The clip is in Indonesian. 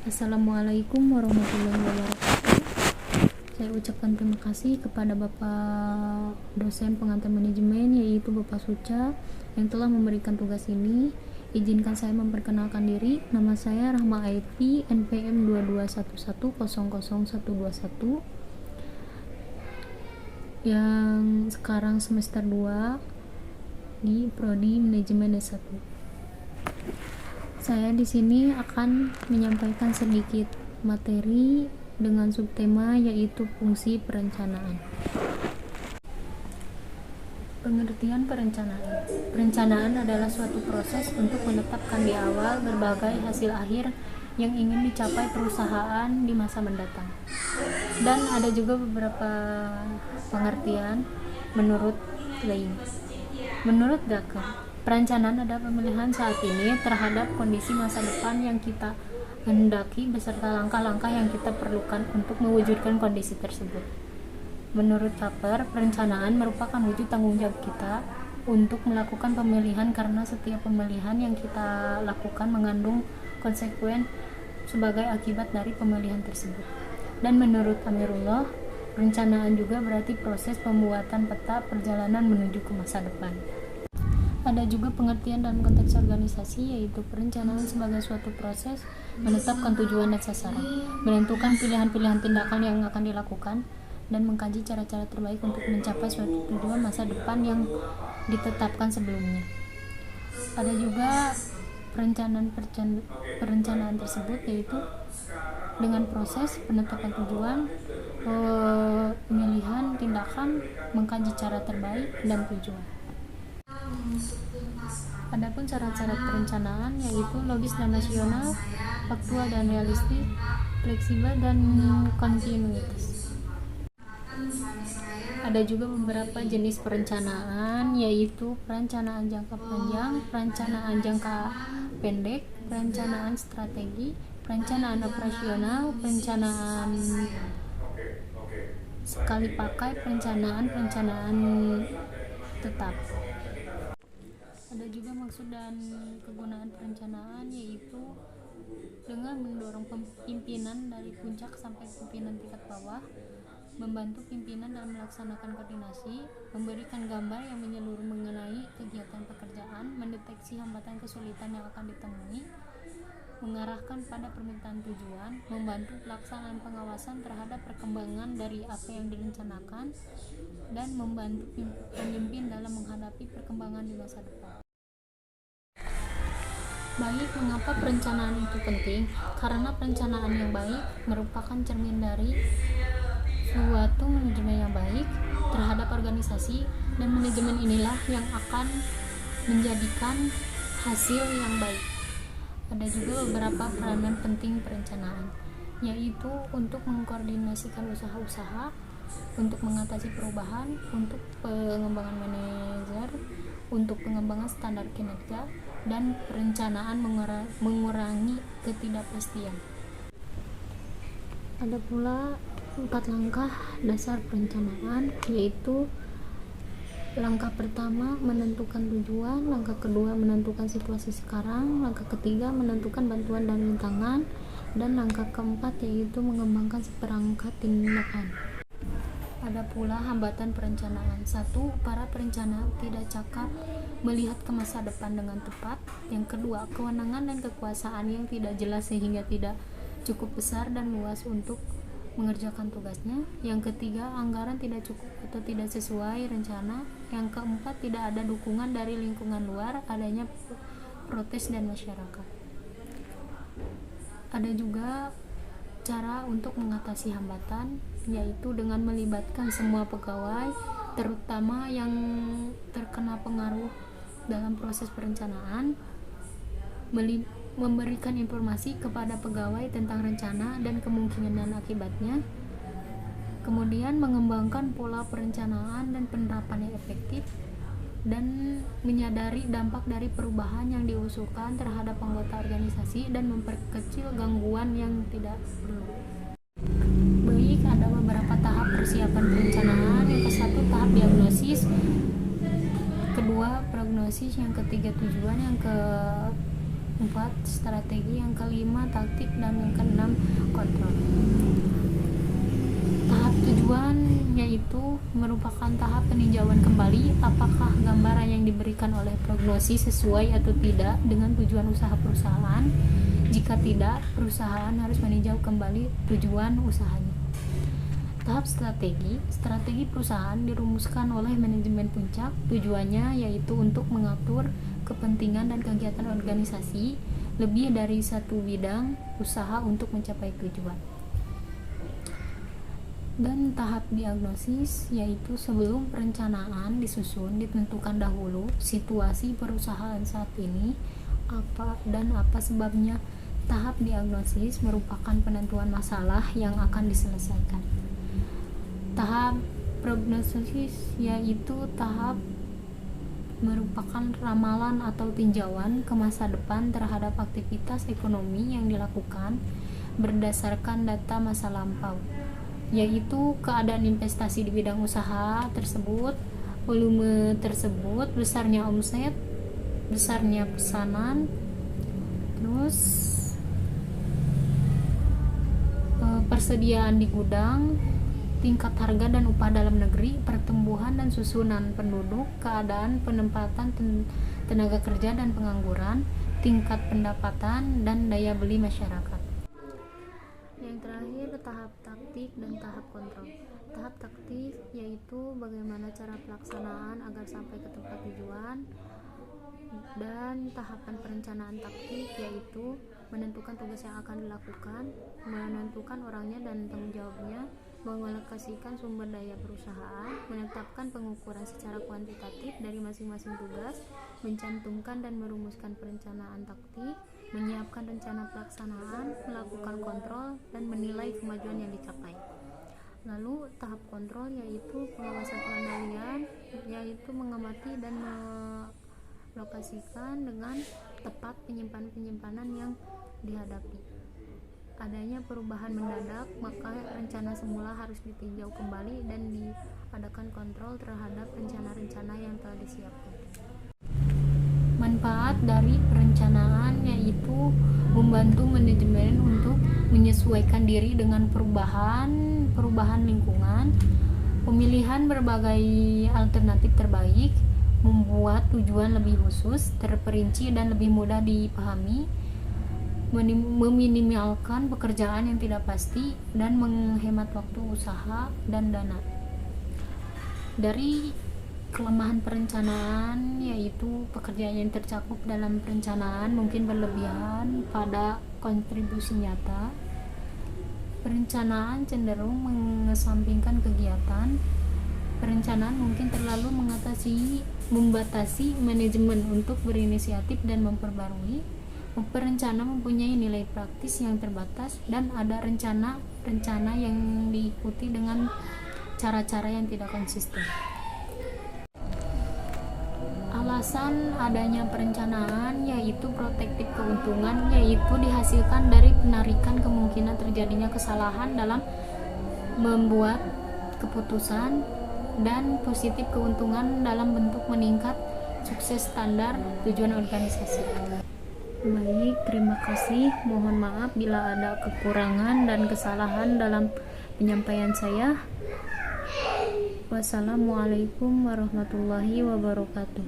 Assalamualaikum warahmatullahi wabarakatuh. Saya ucapkan terima kasih kepada Bapak dosen pengantar manajemen, yaitu Bapak Suca, yang telah memberikan tugas ini. Izinkan saya memperkenalkan diri. Nama saya Rahma Aitfi, NPM 2211000121, yang sekarang semester 2 di Prodi Manajemen S1. Saya di sini akan menyampaikan sedikit materi dengan subtema, yaitu fungsi perencanaan. Pengertian perencanaan. Perencanaan adalah suatu proses untuk menetapkan di awal berbagai hasil akhir yang ingin dicapai perusahaan di masa mendatang. Dan ada juga beberapa pengertian menurut lain. Menurut Drucker, perencanaan adalah pemilihan saat ini terhadap kondisi masa depan yang kita hendaki beserta langkah-langkah yang kita perlukan untuk mewujudkan kondisi tersebut. Menurut Tupper, perencanaan merupakan wujud tanggung jawab kita untuk melakukan pemilihan karena setiap pemilihan yang kita lakukan mengandung konsekuen sebagai akibat dari pemilihan tersebut. Dan menurut Amirullah, perencanaan juga berarti proses pembuatan peta perjalanan menuju ke masa depan. Ada juga pengertian dalam konteks organisasi, yaitu perencanaan sebagai suatu proses menetapkan tujuan dan sasaran, menentukan pilihan-pilihan tindakan yang akan dilakukan, dan mengkaji cara-cara terbaik untuk mencapai suatu tujuan masa depan yang ditetapkan sebelumnya. Ada juga perencanaan tersebut, yaitu dengan proses penetapan tujuan, pemilihan tindakan, mengkaji cara terbaik, dan tujuan. Adapun syarat-syarat perencanaan, yaitu logis dan rasional, faktual dan realistik, fleksibel dan kontinuitas. Ada juga beberapa jenis perencanaan, yaitu perencanaan jangka panjang, perencanaan jangka pendek, perencanaan strategi, perencanaan operasional, perencanaan sekali pakai, perencanaan tetap. Ada juga maksud dan kegunaan perencanaan, yaitu dengan mendorong pimpinan dari puncak sampai pimpinan tingkat bawah, membantu pimpinan dalam melaksanakan koordinasi, memberikan gambar yang menyeluruh mengenai kegiatan pekerjaan, mendeteksi hambatan kesulitan yang akan ditemui, mengarahkan pada permintaan tujuan, membantu pelaksanaan pengawasan terhadap perkembangan dari apa yang direncanakan, dan membantu pemimpin dalam menghadapi perkembangan di masa depan. Baik, mengapa perencanaan itu penting? Karena perencanaan yang baik merupakan cermin dari suatu manajemen yang baik terhadap organisasi, dan manajemen inilah yang akan menjadikan hasil yang baik. Ada juga beberapa peranan penting perencanaan, yaitu untuk mengkoordinasikan usaha-usaha, untuk mengatasi perubahan, untuk pengembangan manajer, untuk pengembangan standar kinerja, dan perencanaan mengurangi ketidakpastian. Ada pula 4 langkah dasar perencanaan, yaitu langkah pertama menentukan tujuan, langkah kedua menentukan situasi sekarang, langkah ketiga menentukan bantuan dan rintangan, dan langkah keempat yaitu mengembangkan seperangkat tindakan. Ada pula hambatan perencanaan. 1. Para perencana tidak cakap melihat ke masa depan dengan tepat. Yang kedua, kewenangan dan kekuasaan yang tidak jelas sehingga tidak cukup besar dan luas untuk mengerjakan tugasnya. Yang ketiga, anggaran tidak cukup atau tidak sesuai rencana. Yang keempat, tidak ada dukungan dari lingkungan luar, adanya protes dan masyarakat. Ada juga cara untuk mengatasi hambatan, yaitu dengan melibatkan semua pegawai, terutama yang terkena pengaruh dalam proses perencanaan, memberikan informasi kepada pegawai tentang rencana dan kemungkinan akibatnya, kemudian mengembangkan pola perencanaan dan penerapan yang efektif, dan menyadari dampak dari perubahan yang diusulkan terhadap anggota organisasi dan memperkecil gangguan yang tidak perlu. Baik, ada beberapa tahap persiapan perencanaan. Yang ke-1, tahap diagnosis, kedua prognosis, yang ketiga tujuan, yang ke-4 strategi, yang ke-5 taktik, dan yang ke-6 kontrol. Tahap tujuan yaitu merupakan tahap peninjauan kembali apakah gambaran yang diberikan oleh prognosis sesuai atau tidak dengan tujuan usaha perusahaan. Jika tidak, perusahaan harus meninjau kembali tujuan usahanya. Tahap strategi. Strategi perusahaan dirumuskan oleh manajemen puncak. Tujuannya yaitu untuk mengatur kepentingan dan kegiatan organisasi lebih dari satu bidang usaha untuk mencapai tujuan. Dan tahap diagnosis yaitu sebelum perencanaan disusun ditentukan dahulu situasi perusahaan saat ini apa sebabnya. Tahap diagnosis merupakan penentuan masalah yang akan diselesaikan. Tahap prognosis yaitu tahap merupakan ramalan atau tinjauan ke masa depan terhadap aktivitas ekonomi yang dilakukan berdasarkan data masa lampau, yaitu keadaan investasi di bidang usaha tersebut, volume tersebut, besarnya omset, besarnya pesanan, terus persediaan di gudang, tingkat harga dan upah dalam negeri, pertumbuhan dan susunan penduduk, keadaan penempatan tenaga kerja dan pengangguran, tingkat pendapatan dan daya beli masyarakat. Yang terakhir, tahap taktik dan tahap kontrol. Tahap taktik yaitu bagaimana cara pelaksanaan agar sampai ke tempat tujuan, dan tahapan perencanaan taktik yaitu menentukan tugas yang akan dilakukan, menentukan orangnya dan tanggung jawabnya, mengalokasikan sumber daya perusahaan, menetapkan pengukuran secara kuantitatif dari masing-masing tugas, mencantumkan dan merumuskan perencanaan taktik, menyiapkan rencana pelaksanaan, melakukan kontrol, dan menilai kemajuan yang dicapai. Lalu tahap kontrol yaitu pengawasan pengendalian, yaitu mengamati dan melokasikan dengan tepat penyimpanan yang dihadapi. Adanya perubahan mendadak, maka rencana semula harus ditinjau kembali dan diadakan kontrol terhadap rencana-rencana yang telah disiapkan. Manfaat dari perencanaan yaitu membantu manajemen untuk menyesuaikan diri dengan perubahan lingkungan, pemilihan berbagai alternatif terbaik, membuat tujuan lebih khusus, terperinci dan lebih mudah dipahami, meminimalkan pekerjaan yang tidak pasti, dan menghemat waktu usaha dan dana. Dari kelemahan perencanaan yaitu pekerjaan yang tercakup dalam perencanaan mungkin berlebihan pada kontribusi nyata. Perencanaan cenderung mengesampingkan kegiatan. Perencanaan mungkin terlalu membatasi manajemen untuk berinisiatif dan memperbarui. Perencana mempunyai nilai praktis yang terbatas dan ada rencana yang diikuti dengan cara-cara yang tidak konsisten. Alasan adanya perencanaan yaitu protektif keuntungan, yaitu dihasilkan dari penarikan kemungkinan terjadinya kesalahan dalam membuat keputusan, dan positif keuntungan dalam bentuk meningkat sukses standar tujuan organisasi. Baik, terima kasih. Mohon maaf bila ada kekurangan dan kesalahan dalam penyampaian saya. Wassalamualaikum warahmatullahi wabarakatuh.